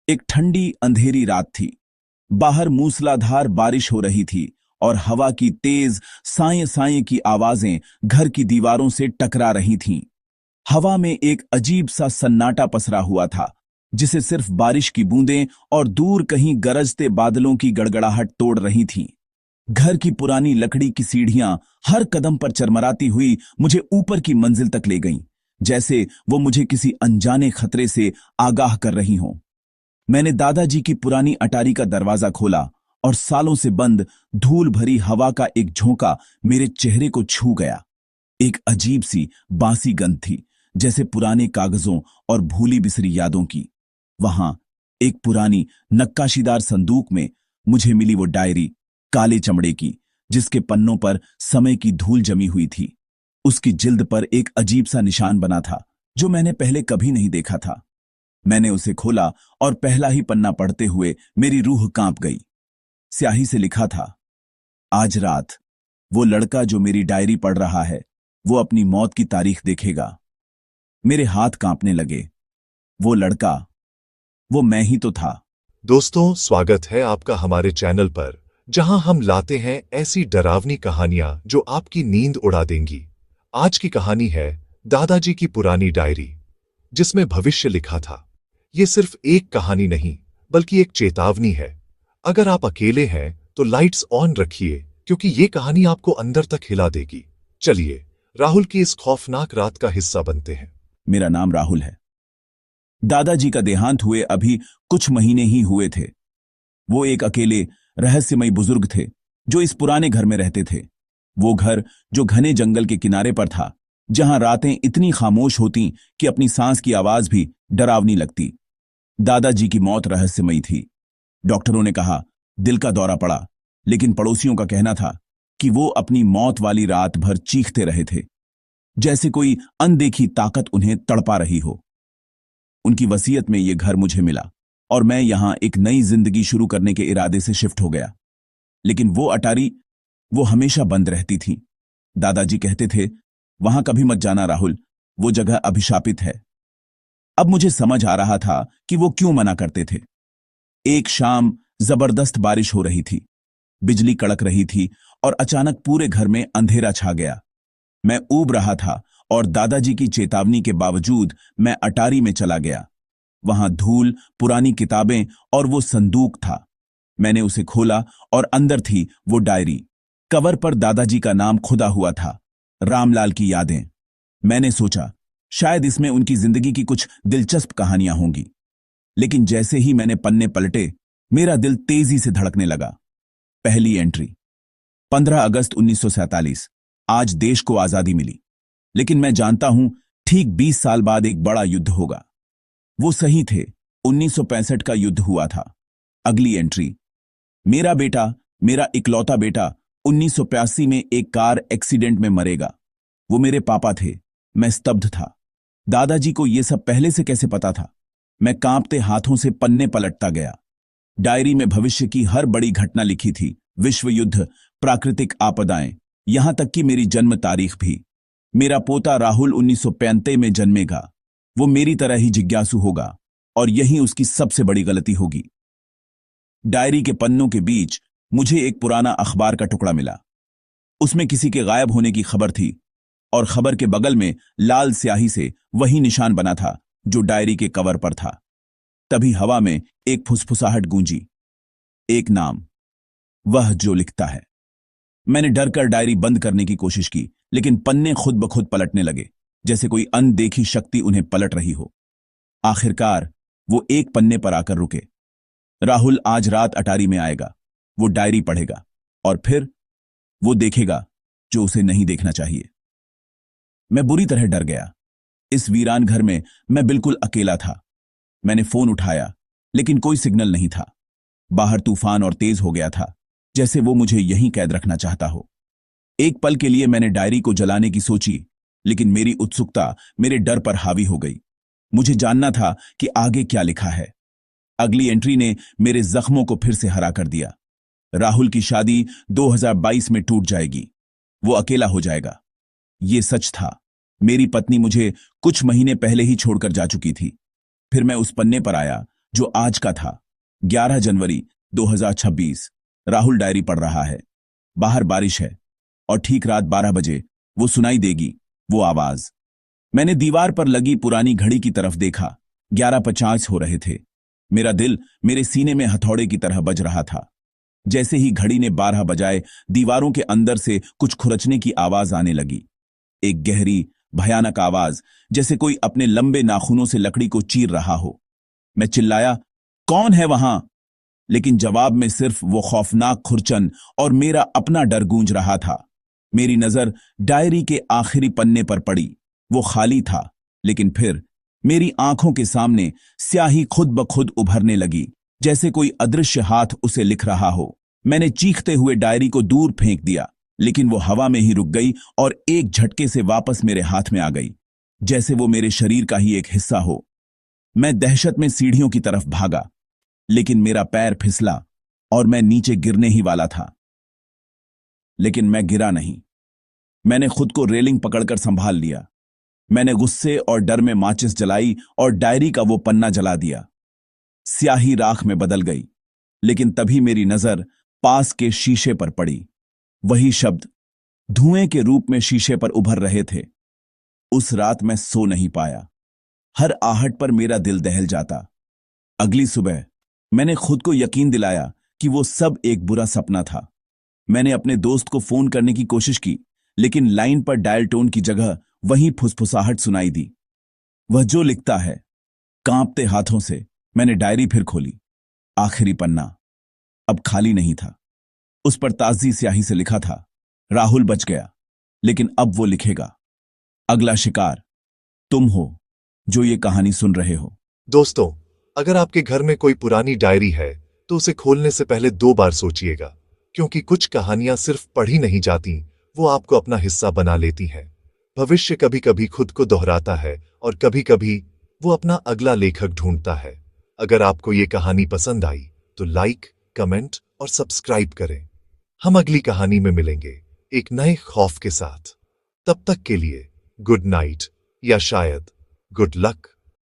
एक ठंडी अंधेरी रात थी। बाहर मूसलाधार बारिश हो रही थी और हवा की तेज साए साए की आवाजें घर की दीवारों से टकरा रही थीं। हवा में एक अजीब सा सन्नाटा पसरा हुआ था, जिसे सिर्फ बारिश की बूंदें और दूर कहीं गरजते बादलों की गड़गड़ाहट तोड़ रही थीं। घर की पुरानी लकड़ी की सीढ़ियां हर कदम पर चरमराती हुई मुझे ऊपर की मंजिल तक ले गईं, जैसे वो मुझे किसी अनजाने खतरे से आगाह कर रही हों। मैंने दादाजी की पुरानी अटारी का दरवाजा खोला और सालों से बंद धूल भरी हवा का एक झोंका मेरे चेहरे को छू गया। एक अजीब सी बासी गंध थी, जैसे पुराने कागजों और भूली बिसरी यादों की। वहां एक पुरानी नक्काशीदार संदूक में मुझे मिली वो डायरी, काले चमड़े की, जिसके पन्नों पर समय की धूल जमी हुई थी। उसकी जिल्द पर एक अजीब सा निशान बना था, जो मैंने पहले कभी नहीं देखा था। मैंने उसे खोला और पहला ही पन्ना पढ़ते हुए मेरी रूह कांप गई। स्याही से लिखा था, आज रात वो लड़का जो मेरी डायरी पढ़ रहा है, वो अपनी मौत की तारीख देखेगा। मेरे हाथ कांपने लगे। वो लड़का, वो मैं ही तो था। दोस्तों, स्वागत है आपका हमारे चैनल पर, जहां हम लाते हैं ऐसी डरावनी कहानियां जो आपकी नींद उड़ा देंगी। आज की कहानी है दादाजी की पुरानी डायरी, जिसमें भविष्य लिखा था। ये सिर्फ एक कहानी नहीं, बल्कि एक चेतावनी है। अगर आप अकेले हैं तो लाइट्स ऑन रखिए, क्योंकि ये कहानी आपको अंदर तक हिला देगी। चलिए राहुल की इस खौफनाक रात का हिस्सा बनते हैं। मेरा नाम राहुल है। दादाजी का देहांत हुए अभी कुछ महीने ही हुए थे। वो एक अकेले रहस्यमयी बुजुर्ग थे, जो इस पुराने घर में रहते थे। वो घर जो घने जंगल के किनारे पर था, जहां रातें इतनी खामोश होती कि अपनी सांस की आवाज भी डरावनी लगती। दादाजी की मौत रहस्यमयी थी। डॉक्टरों ने कहा दिल का दौरा पड़ा, लेकिन पड़ोसियों का कहना था कि वो अपनी मौत वाली रात भर चीखते रहे थे, जैसे कोई अनदेखी ताकत उन्हें तड़पा रही हो। उनकी वसीयत में ये घर मुझे मिला और मैं यहां एक नई जिंदगी शुरू करने के इरादे से शिफ्ट हो गया। लेकिन वो अटारी, वो हमेशा बंद रहती थी। दादाजी कहते थे, वहां कभी मत जाना राहुल, वो जगह अभिशापित है। अब मुझे समझ आ रहा था कि वो क्यों मना करते थे। एक शाम जबरदस्त बारिश हो रही थी, बिजली कड़क रही थी और अचानक पूरे घर में अंधेरा छा गया। मैं ऊब रहा था और दादाजी की चेतावनी के बावजूद मैं अटारी में चला गया। वहां धूल, पुरानी किताबें और वो संदूक था। मैंने उसे खोला और अंदर थी वो डायरी। कवर पर दादाजी का नाम खुदा हुआ था, रामलाल की यादें। मैंने सोचा शायद इसमें उनकी जिंदगी की कुछ दिलचस्प कहानियां होंगी। लेकिन जैसे ही मैंने पन्ने पलटे, मेरा दिल तेजी से धड़कने लगा। पहली एंट्री, 15 अगस्त 1947। आज देश को आजादी मिली, लेकिन मैं जानता हूं ठीक 20 साल बाद एक बड़ा युद्ध होगा। वो सही थे, 1965 का युद्ध हुआ था। अगली एंट्री, मेरा बेटा, मेरा इकलौता बेटा 1985 में एक कार एक्सीडेंट में मरेगा। वो मेरे पापा थे। मैं स्तब्ध था। दादाजी को यह सब पहले से कैसे पता था? मैं कांपते हाथों से पन्ने पलटता गया। डायरी में भविष्य की हर बड़ी घटना लिखी थी, विश्व युद्ध, प्राकृतिक आपदाएं, यहां तक कि मेरी जन्म तारीख भी। मेरा पोता राहुल 1935 में जन्मेगा। वो मेरी तरह ही जिज्ञासु होगा और यही उसकी सबसे बड़ी गलती होगी। डायरी के पन्नों के बीच मुझे एक पुराना अखबार का टुकड़ा मिला। उसमें किसी के गायब होने की खबर थी और खबर के बगल में लाल स्याही से वही निशान बना था जो डायरी के कवर पर था। तभी हवा में एक फुसफुसाहट गूंजी, एक नाम, वह जो लिखता है। मैंने डर कर डायरी बंद करने की कोशिश की, लेकिन पन्ने खुद ब खुद पलटने लगे, जैसे कोई अनदेखी शक्ति उन्हें पलट रही हो। आखिरकार वो एक पन्ने पर आकर रुके। राहुल आज रात अटारी में आएगा। वो डायरी पढ़ेगा और फिर वो देखेगा जो उसे नहीं देखना चाहिए। मैं बुरी तरह डर गया। इस वीरान घर में मैं बिल्कुल अकेला था। मैंने फोन उठाया, लेकिन कोई सिग्नल नहीं था। बाहर तूफान और तेज हो गया था, जैसे वो मुझे यहीं कैद रखना चाहता हो। एक पल के लिए मैंने डायरी को जलाने की सोची, लेकिन मेरी उत्सुकता मेरे डर पर हावी हो गई। मुझे जानना था कि आगे क्या लिखा है। अगली एंट्री ने मेरे जख्मों को फिर से हरा कर दिया। राहुल की शादी 2022 में टूट जाएगी। वो अकेला हो जाएगा। ये सच था। मेरी पत्नी मुझे कुछ महीने पहले ही छोड़कर जा चुकी थी। फिर मैं उस पन्ने पर आया जो आज का था। 11 जनवरी 2026। राहुल डायरी पढ़ रहा है। बाहर बारिश है और ठीक रात 12 बजे वो सुनाई देगी, वो आवाज। मैंने दीवार पर लगी पुरानी घड़ी की तरफ देखा। 11:50 हो रहे थे। मेरा दिल मेरे सीने में हथौड़े की तरह बज रहा था। जैसे ही घड़ी ने 12 बजाए, दीवारों के अंदर से कुछ खुरचने की आवाज आने लगी। एक गहरी, भयानक आवाज, जैसे कोई अपने लंबे नाखूनों से लकड़ी को चीर रहा हो। मैं चिल्लाया, कौन है वहां? लेकिन जवाब में सिर्फ वो खौफनाक खुरचन और मेरा अपना डर गूंज रहा था। मेरी नजर डायरी के आखिरी पन्ने पर पड़ी। वो खाली था, लेकिन फिर मेरी आंखों के सामने स्याही खुद ब खुद उभरने लगी, जैसे कोई अदृश्य हाथ उसे लिख रहा हो। मैंने चीखते हुए डायरी को दूर फेंक दिया, लेकिन वो हवा में ही रुक गई और एक झटके से वापस मेरे हाथ में आ गई, जैसे वो मेरे शरीर का ही एक हिस्सा हो। मैं दहशत में सीढ़ियों की तरफ भागा, लेकिन मेरा पैर फिसला और मैं नीचे गिरने ही वाला था। लेकिन मैं गिरा नहीं। मैंने खुद को रेलिंग पकड़कर संभाल लिया। मैंने गुस्से और डर में माचिस जलाई और डायरी का वो पन्ना जला दिया। स्याही राख में बदल गई, लेकिन तभी मेरी नजर पास के शीशे पर पड़ी। वही शब्द धुएं के रूप में शीशे पर उभर रहे थे। उस रात मैं सो नहीं पाया। हर आहट पर मेरा दिल दहल जाता। अगली सुबह मैंने खुद को यकीन दिलाया कि वो सब एक बुरा सपना था। मैंने अपने दोस्त को फोन करने की कोशिश की, लेकिन लाइन पर डायल टोन की जगह वहीं फुसफुसाहट सुनाई दी। वह जो लिखता है। कांपते हाथों से मैंने डायरी फिर खोली। आखिरी पन्ना अब खाली नहीं था। उस पर ताजी स्याही से लिखा था, राहुल बच गया, लेकिन अब वो लिखेगा, अगला शिकार तुम हो जो ये कहानी सुन रहे हो। दोस्तों, अगर आपके घर में कोई पुरानी डायरी है तो उसे खोलने से पहले 2 बार सोचिएगा, क्योंकि कुछ कहानियां सिर्फ पढ़ी नहीं जाती, वो आपको अपना हिस्सा बना लेती हैं। भविष्य कभी कभी खुद को दोहराता है और कभी कभी वो अपना अगला लेखक ढूंढता है। अगर आपको ये कहानी पसंद आई तो लाइक, कमेंट और सब्सक्राइब करें। हम अगली कहानी में मिलेंगे एक नए खौफ के साथ। तब तक के लिए गुड नाइट, या शायद गुड लक।